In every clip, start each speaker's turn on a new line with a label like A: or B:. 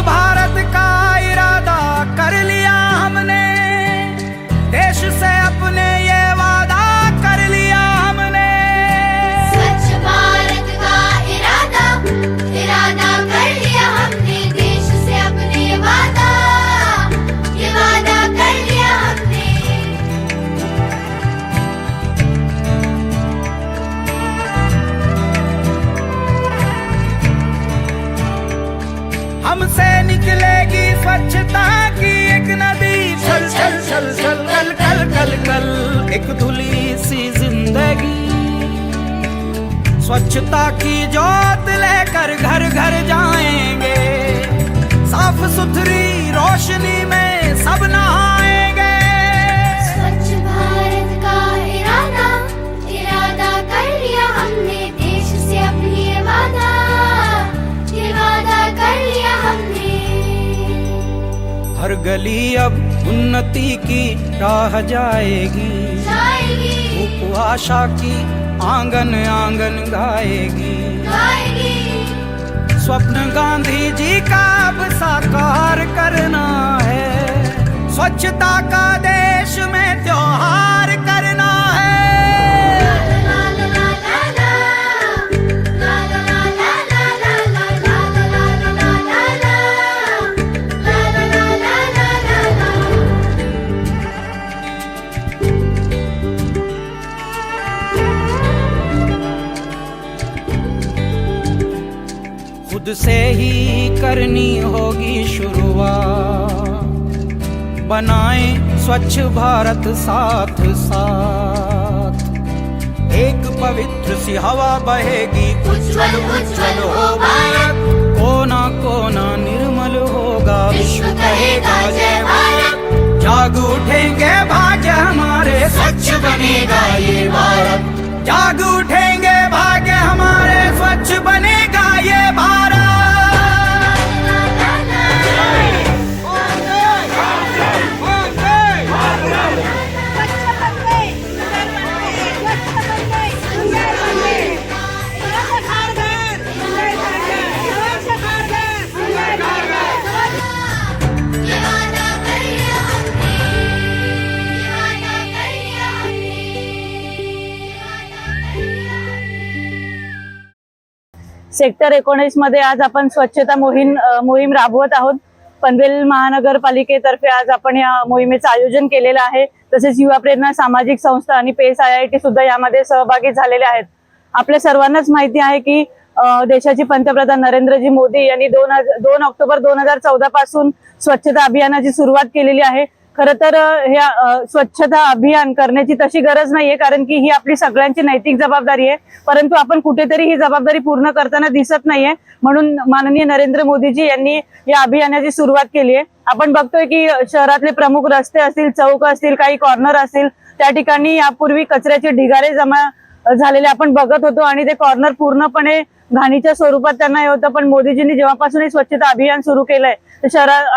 A: भारत का इरादा कर लिया हमने, देश से अपने ये वादा कर लिया हमने।
B: स्वच्छ भारत का इरादा कर लिया हमने, देश से अपने ये वादा कर लिया हमने।
A: हमसे निकलेगी स्वच्छता की एक नदी, छल छल छल छल कल कल कल कल एक धुली सी जिंदगी। स्वच्छता की जोत लेकर घर घर जाएंगे, साफ सुथरी रोशनी में सब नहाएंगे।
B: स्वच्छ भारत का इरादा कर लिया हमने, देश से अपनी ये वादा कर लिया हमने।
A: हर गली अब उन्नति की राह जाएगी, धूप आशा की आंगन आंगन गाएगी। स्वप्न गांधी जी का अब साकार करना है, स्वच्छता का देश में त्योहार करना है। खुद से ही करनी होगी शुरुआत, बनाएं स्वच्छ भारत साथ साथ। एक पवित्र सी हवा बहेगी, उज्जवल उज्जवल हो भारत। कोना कोना निर्मल होगा, विश्व कहेगा जय भारत। जाग उठेंगे भाग्य हमारे, स्वच्छ बनेगा ये भारत। जाग उठेंगे भाग्य हमारे, स्वच्छ बनेगा ये भारत।
C: सेक्टर 19 मध्ये आज आपण स्वच्छता मोहीम राबवत आहोत। पनवेल महानगरपालिकेतर्फे आज आपण या मोहिमेचं आयोजन केलेलं आहे। तसेच युवा प्रेरणा सामाजिक संस्था आणि पेस IIT सुद्धा यामध्ये सहभागी झालेले आहेत। आपल्या सर्वांनाच माहिती आहे की देशाचे पंतप्रधान नरेंद्रजी मोदी यांनी 2 ऑक्टोबर 2014 पासून स्वच्छता अभियानाची सुरुवात केलेली आहे। खरं तर ह्या स्वच्छता अभियान करण्याची तशी गरज नाहीये, कारण की ही आपली सगळ्यांची नैतिक जबाबदारी आहे। परंतु आपण कुठेतरी ही जबाबदारी पूर्ण करताना दिसत नाहीये, म्हणून माननीय नरेंद्र मोदीजी यांनी या अभियानाची सुरुवात केली आहे। आपण बघतोय की शहरातले प्रमुख रस्ते असतील, चौक असतील, काही कॉर्नर असतील, त्या ठिकाणी यापूर्वी कचऱ्याचे ढिगारे जमा झालेले आपण बघत होतो आणि ते कॉर्नर पूर्णपणे घाणीच्या स्वरूपात त्यांना हे होतं। पण मोदीजींनी जेव्हापासून हे स्वच्छता अभियान सुरू केलंय,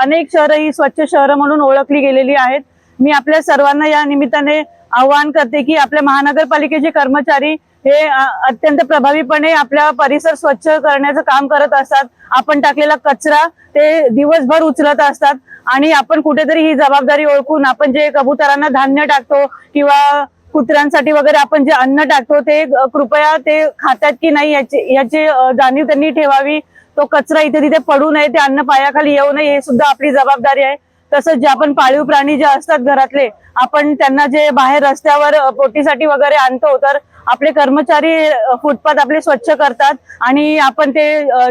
C: अनेक शहरं ही स्वच्छ शहरं म्हणून ओळखली गेलेली आहेत। मी आपल्या सर्वांना या निमित्ताने आवाहन करते की आपल्या महानगरपालिकेचे कर्मचारी हे अत्यंत प्रभावीपणे आपला परिसर स्वच्छ करण्याचं काम करत असतात। आपण टाकलेला कचरा ते दिवसभर उचलत असतात आणि आपण कुठेतरी ही जबाबदारी ओळखून आपण जे कबुतरांना धान्य टाकतो किंवा कुत्र्यांसाठी वगैरे आपण जे अन्न टाकतो ते कृपया ते खातात की नाही याची जाणीव त्यांनी ठेवावी। तो कचरा इथे तिथे पडू नये, ते अन्न पायाखाली येऊ नये, हे सुद्धा आपली जबाबदारी आहे। तसंच जे आपण पाळीव प्राणी जे असतात घरातले, आपण त्यांना जे बाहेर रस्त्यावर पोटीसाठी वगैरे आणतो, तर आपले कर्मचारी फुटपाथ आपले स्वच्छ करतात आणि आपण ते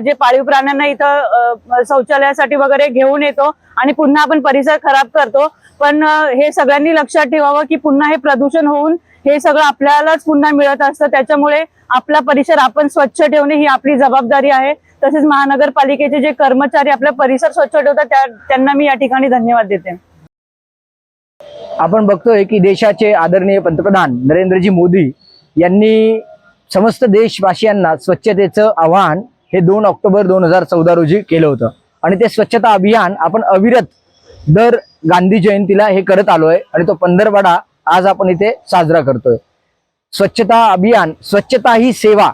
C: जे पाळीव प्राण्यांना इथं शौचालयासाठी वगैरे घेऊन येतो आणि पुन्हा आपण परिसर खराब करतो। पण हे सगळ्यांनी लक्षात ठेवावं की पुन्हा हे प्रदूषण होऊन हे सगळं आपल्यालाच पुन्हा मिळत असतं। त्याच्यामुळे आपला परिसर आपण स्वच्छ ठेवणे ही आपली जबाबदारी आहे। तसेच महानगरपालिकेचे जे कर्मचारी आपला परिसर स्वच्छ ठेवतात त्यांना मी या ठिकाणी धन्यवाद देते।
D: आपण बघतोय की देशाचे आदरणीय पंतप्रधान नरेंद्रजी मोदी यांनी समस्त देशवासियांना स्वच्छतेचं आवाहन हे 2 ऑक्टोबर 2014 रोजी केलं होतं आणि ते स्वच्छता अभियान आपण अविरत दर गांधी जयंतीला हे करत आलोय आणि तो पंधरवडा आज आपण इथे साजरा करतोय। स्वच्छता अभियान, स्वच्छता ही सेवा,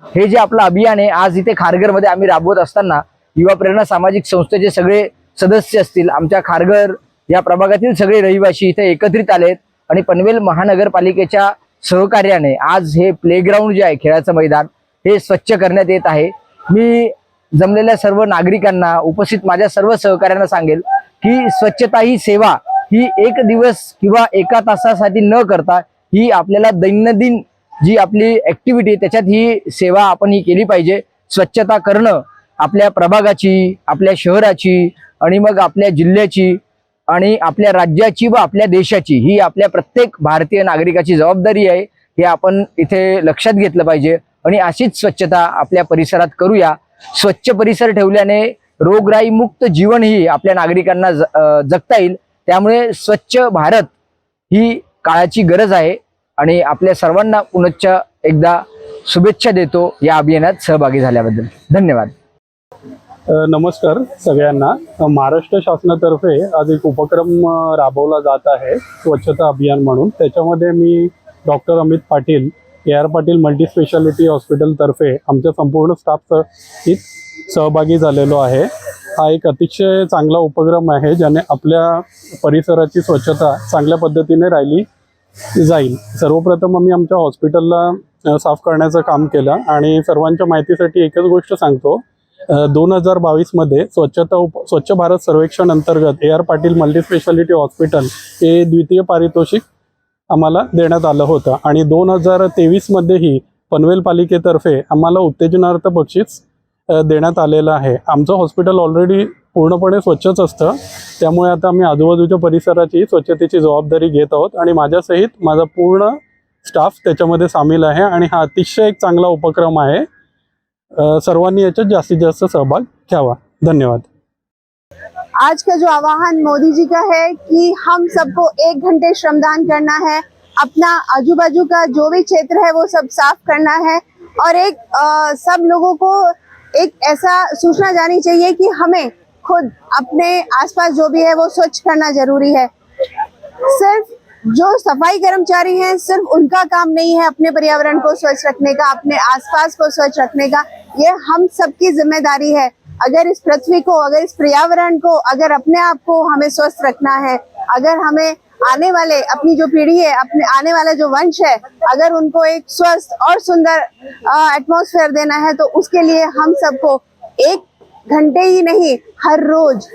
D: हे जे आपलं अभियान आहे आज इथे खारघरमध्ये आम्ही राबवत असताना युवा प्रेरणा सामाजिक संस्थेचे सगळे सदस्य असतील, आमच्या खारघर या प्रभागातील सगळे रहिवासी इथे एकत्रित आलेत आणि पनवेल महानगरपालिकेच्या सहकार्याने आज हे प्लेग्राऊंड जे आहे, खेळाचं मैदान, हे स्वच्छ करण्यात येत आहे. मी जमलेल्या सर्व नागरिकांना, उपस्थित माझ्या सर्व सहकार्यांना सांगेल की स्वच्छता ही सेवा ही एक दिवस किंवा एका तासासाठी न करता ही आपल्याला दैनंदिन जी आपली ऍक्टिव्हिटी त्याच्यात ही सेवा आपण ही केली पाहिजे. स्वच्छता करणं आपल्या प्रभागाची, आपल्या शहराची आणि मग आपल्या जिल्ह्याची आणि आपल्या राज्याची व आपल्या देशाची ही आपल्या प्रत्येक भारतीय नागरिकाची जबाबदारी आहे. हे आपण इथे लक्षात घेतलं पाहिजे आणि अशीच स्वच्छता आपल्या परिसरात करूया. स्वच्छ परिसर ठेवल्याने रोगराई मुक्त जीवन ही आपल्या नागरिकांना जगता येईल. त्यामुळे स्वच्छ भारत ही काळाची गरज आहे आणि आपल्या सर्वांना पुनश्च एकदा शुभेच्छा देतो या अभियानात सहभागी झाल्याबद्दल. धन्यवाद.
E: नमस्कार सगळ्यांना. महाराष्ट्र शासनातर्फे आज एक उपक्रम राबवला जात आहे स्वच्छता अभियान म्हणून. त्याच्यामध्ये मी doctor Amit Patil, AR Patil multi speciality हॉस्पिटलतर्फे आमच्या संपूर्ण स्टाफ सहभागी झालेलो आहे. हा एक अतिशय चांगला उपक्रम आहे ज्याने आपल्या परिसराची स्वच्छता चांगल्या पद्धतीने राहिली जाईल. सर्वप्रथम आम्ही आमच्या हॉस्पिटलला साफ करण्याचं काम केलं आणि सर्वांच्या माहितीसाठी एकच गोष्ट सांगतो. 2022 मध्ये स्वच्छ भारत सर्वेक्षण अंतर्गत AR Patil multi speciality hospital हे द्वितीय पारितोषिक आम्हाला देण्यात आलं होतं आणि 2023 मध्येही पनवेल पालिकेतर्फे आम्हाला उत्तेजनार्थ बक्षीस देण्यात आलेलं आहे. आमचं हॉस्पिटल ऑलरेडी पूर्णपणे स्वच्छच असतं, त्यामुळे आता आम्ही आजूबाजूच्या परिसराची स्वच्छतेची जबाबदारी घेत आहोत आणि माझ्यासहित माझा पूर्ण स्टाफ त्याच्यामध्ये सामील आहे आणि हा अतिशय एक चांगला उपक्रम आहे. सर्वांनी याच्यात जास्तीत जास्त सहभाग घ्यावा. धन्यवाद.
F: आज का जो आह्वान मोदी जी का है कि हम सबको 1 घंटे श्रमदान करना है, अपना आजू बाजू का जो भी क्षेत्र है वो सब साफ करना है और एक सब लोगों को एक ऐसा सूचना जानी चाहिए कि हमें खुद अपने आसपास जो भी है वो स्वच्छ करना जरूरी है. सिर्फ जो सफाई कर्मचारी हैं सिर्फ उनका काम नहीं है अपने पर्यावरण को स्वच्छ रखने का, अपने आसपास को स्वच्छ रखने का. ये हम सबकी जिम्मेदारी है. अगर इस पृथ्वी को, अगर इस पर्यावरण को, अगर अपने आप को हमें स्वस्थ रखना है, अगर हमें आने वाले अपनी जो पीढ़ी है, अपने आने वाला जो वंश है, अगर उनको एक स्वस्थ और सुंदर एटमॉस्फेयर देना है तो उसके लिए हम सबको 1 घंटे ही नहीं, हर रोज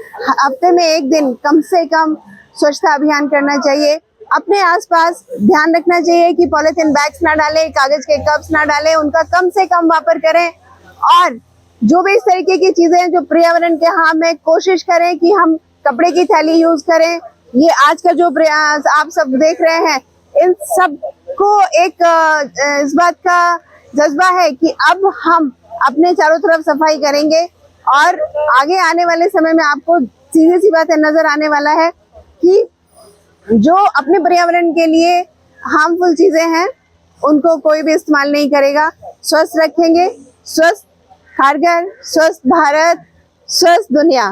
F: हफ्ते में 1 दिन कम से कम स्वच्छता अभियान करना चाहिए. अपने आसपास ध्यान रखना चाहिए कि पॉलिथीन बैग्स ना डालें, कागज के कप्स ना डालें, उनका कम से कम वापर करें और जो भी इस तरीके की चीजें हैं जो पर्यावरण के हार्म है, कोशिश करें कि हम कपड़े की थैली यूज करें. ये आज का जो प्रयास आप सब देख रहे हैं, इन सब को एक इस बात का जज्बा है कि अब हम अपने चारों तरफ सफाई करेंगे और आगे आने वाले समय में आपको सीधी सी बात नजर आने वाला है कि जो अपने पर्यावरण के लिए हार्मफुल चीजें हैं उनको कोई भी इस्तेमाल नहीं करेगा. स्वस्थ रखेंगे, स्वस्थ खारघर, स्वस्थ भारत, स्वस्थ दुनिया.